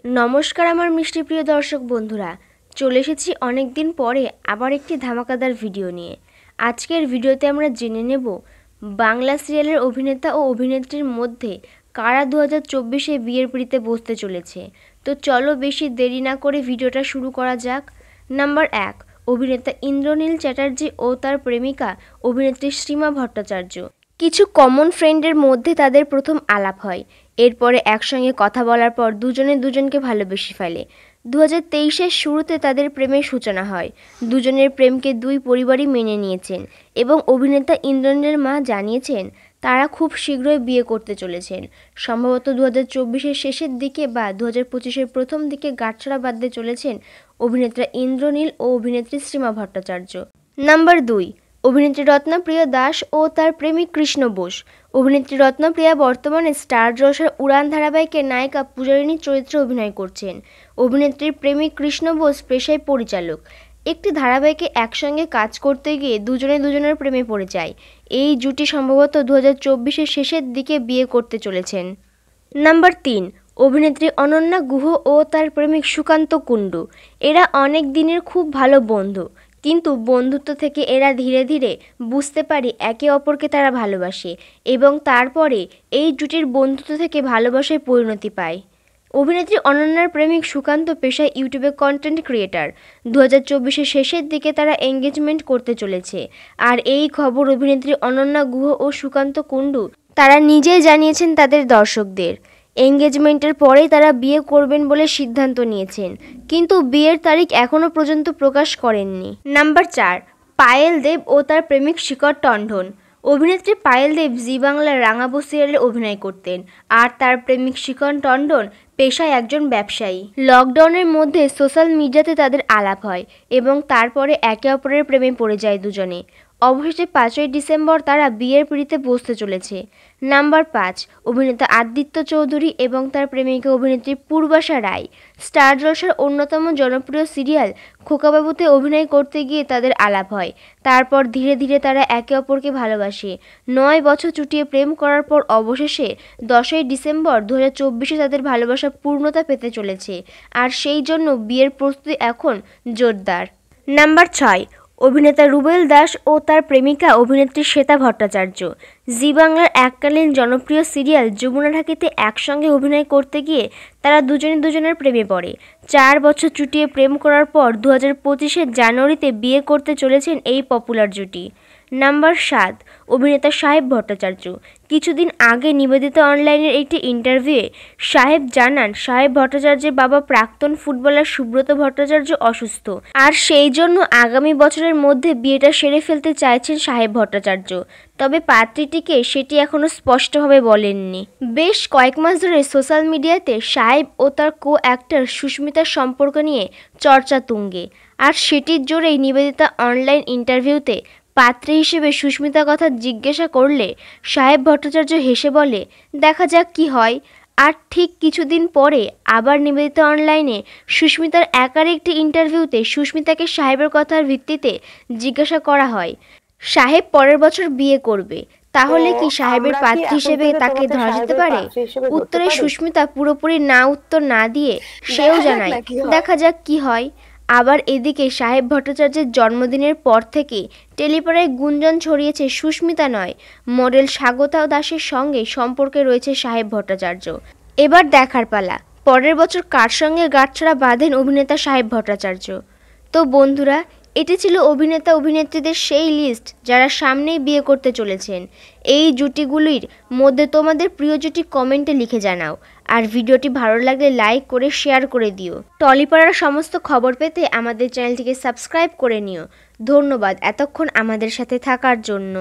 নমস্কার আমার মিষ্টি প্রিয় দর্শক বন্ধুরা, চলে এসেছি অনেক দিন পরে আবার একটি ধামাকাদার ভিডিও নিয়ে। আজকের ভিডিওতে আমরা জেনে নেব বাংলা সিরিয়ালের অভিনেতা ও অভিনেত্রীর মধ্যে কারা 2024-এ বিয়ের পিঁড়িতে বসতে চলেছে। তো চলো বেশি দেরি না করে ভিডিওটা শুরু করা যাক। নাম্বার 1, অভিনেতা ইন্দ্রনীল চ্যাটার্জি ও তার প্রেমিকা অভিনেত্রী শ্রীমা ভট্টাচার্য। কিছু কমন ফ্রেন্ডের মধ্যে তাদের প্রথম আলাপ হয়। এরপরে একসঙ্গে কথা বলার পর দুজনে দুজনকে ভালোবেসে ফেলে। 2023-এর শুরুতে তাদের প্রেমের সূচনা হয়। দুজনের প্রেমকে দুই পরিবারই মেনে নিয়েছেন এবং অভিনেতা ইন্দ্রনীলের মা জানিয়েছেন তারা খুব শীঘ্রই বিয়ে করতে চলেছেন। সম্ভবত 2024-এর শেষের দিকে বা 2025-এর প্রথম দিকে গাঁটছড়া বাঁধতে চলেছেন অভিনেতা ইন্দ্রনীল ও অভিনেত্রী শ্রীমা ভট্টাচার্য। নাম্বার 2, অভিনেত্রী রত্নপ্রিয়া দাস ও তার প্রেমিক কৃষ্ণ বোস। অভিনেত্রী রত্নপ্রিয়া বর্তমানে স্টার জলসার উড়ান ধারাবাহিকের নায়িকা পূজারিণীর চরিত্রে অভিনয় করছেন। অভিনেত্রীর প্রেমিক কৃষ্ণ বোস পেশায় পরিচালক। একটি ধারাবাহিকে একসঙ্গে কাজ করতে গিয়ে দুজনে দুজনের প্রেমে পড়ে যায়। এই জুটি সম্ভবত 2024-এর শেষের দিকে বিয়ে করতে চলেছেন। নাম্বার 3, অভিনেত্রী অনন্যা গুহ ও তার প্রেমিক সুকান্ত কুণ্ডু। এরা অনেক দিনের খুব ভালো বন্ধু, কিন্তু বন্ধুত্ব থেকে এরা ধীরে ধীরে বুঝতে পারে একে অপরকে তারা ভালোবাসে এবং তারপরে এই জুটির বন্ধুত্ব থেকে ভালোবাসায় পরিণতি পায়। অভিনেত্রী অনন্যার প্রেমিক সুকান্ত পেশায় ইউটিউবে কন্টেন্ট ক্রিয়েটার। 2024-এর শেষের দিকে তারা এঙ্গেজমেন্ট করতে চলেছে। আর এই খবর অভিনেত্রী অনন্যা গুহ ও সুকান্ত কুণ্ডু তারা নিজেই জানিয়েছেন তাদের দর্শকদের। এঙ্গেজমেন্টের পরেই তারা বিয়ে করবেন বলে সিদ্ধান্ত নিয়েছেন, কিন্তু বিয়ের তারিখ এখনও পর্যন্ত প্রকাশ করেননি। নাম্বার 4, পায়েল দেব ও তার প্রেমিক শিখর টন্ডন। অভিনেত্রী পায়েল দেব জি বাংলার রাঙাবো সিরিয়ালে অভিনয় করতেন, আর তার প্রেমিক শিখর টন্ডন পেশায় একজন ব্যবসায়ী। লকডাউনের মধ্যে সোশ্যাল মিডিয়াতে তাদের আলাপ হয় এবং তারপরে একে অপরের প্রেমে পড়ে যায় দুজনে। অবশেষে 5ই ডিসেম্বর তারা বিয়ের পিঁড়িতে বসতে চলেছে। নাম্বার 5, অভিনেতা আদিত্য চৌধুরী এবং তার প্রেমিকা অভিনেত্রী পূর্বাশা রায়। স্টার জলসার অন্যতম জনপ্রিয় সিরিয়াল খোকাবাবুতে অভিনয় করতে গিয়ে তাদের আলাপ হয়। তারপর ধীরে ধীরে তারা একে অপরকে ভালোবাসে। 9 বছর চুটিয়ে প্রেম করার পর অবশেষে 10ই ডিসেম্বর 2024-এ তাদের ভালোবাসা পূর্ণতা পেতে চলেছে, আর সেই জন্য বিয়ের প্রস্তুতি এখন জোরদার। নাম্বার 6, অভিনেতা রুবেল দাস ও তার প্রেমিকা অভিনেত্রী শ্বেতা ভট্টাচার্য। জি বাংলার এককালীন জনপ্রিয় সিরিয়াল যমুনা ঢাকিতে একসঙ্গে অভিনয় করতে গিয়ে তারা দুজনে দুজনের প্রেমে পড়ে। 4 বছর চুটিয়ে প্রেম করার পর 2025-এর জানুয়ারিতে বিয়ে করতে চলেছেন এই পপুলার জুটি। নাম্বার 7, অভিনেতা সাহেব ভট্টাচার্য। কিছুদিন আগে নিবেদিতা অনলাইনের একটি ইন্টারভিউয়ে সাহেব জানান সাহেব ভট্টাচার্যের বাবা প্রাক্তন ফুটবলার সুব্রত ভট্টাচার্য অসুস্থ, আর সেই জন্য আগামী বছরের মধ্যে বিয়েটা সেরে ফেলতে চাইছেন সাহেব ভট্টাচার্য। তবে পাত্রীটিকে সেটি এখনও স্পষ্টভাবে বলেননি। বেশ কয়েক মাস ধরে সোশ্যাল মিডিয়াতে সাহেব ও তার অ্যাক্টর সুস্মিতার সম্পর্ক নিয়ে চর্চা তুঙ্গে, আর সেটির জোরেই নিবেদিতা অনলাইন ইন্টারভিউতে পাত্রী হিসেবে সুস্মিতার কথা জিজ্ঞাসা করলে সাহেব ভট্টাচার্য হেসে বলে, দেখা যাক কি হয়। আর ঠিক কিছুদিন পরে আবার নিবেদিতা অনলাইনে সুস্মিতার একার একটি ইন্টারভিউতে সুস্মিতাকে সাহেবের কথার ভিত্তিতে জিজ্ঞাসা করা হয়, সাহেব পরের বছর বিয়ে করবে, তাহলে কি সাহেবের পাত্রী হিসেবে তাকে ধরা যেতে পারে? উত্তরে সুস্মিতা পুরোপুরি না উত্তর না দিয়ে সেও জানায়, দেখা যাক কি হয়। আবার এদিকে সাহেব ভট্টাচার্যের জন্মদিনের পর থেকে টেলিপাড়ায় গুঞ্জন ছড়িয়েছে সুস্মিতা নয়, মডেল স্বাগতা দাসের সঙ্গে সম্পর্কে রয়েছে সাহেব ভট্টাচার্য। এবার দেখার পালা পরের বছর কার সঙ্গে গাঁটছড়া বাঁধেন অভিনেতা সাহেব ভট্টাচার্য। তো বন্ধুরা, এটি ছিল অভিনেতা অভিনেত্রীদের সেই লিস্ট যারা সামনেই বিয়ে করতে চলেছেন। এই জুটিগুলির মধ্যে তোমাদের প্রিয় জুটি কমেন্টে লিখে জানাও, আর ভিডিওটি ভালো লাগলে লাইক করে শেয়ার করে দিও। টলিপাড়ার সমস্ত খবর পেতে আমাদের চ্যানেলটিকে সাবস্ক্রাইব করে নিও। ধন্যবাদ এতক্ষণ আমাদের সাথে থাকার জন্য।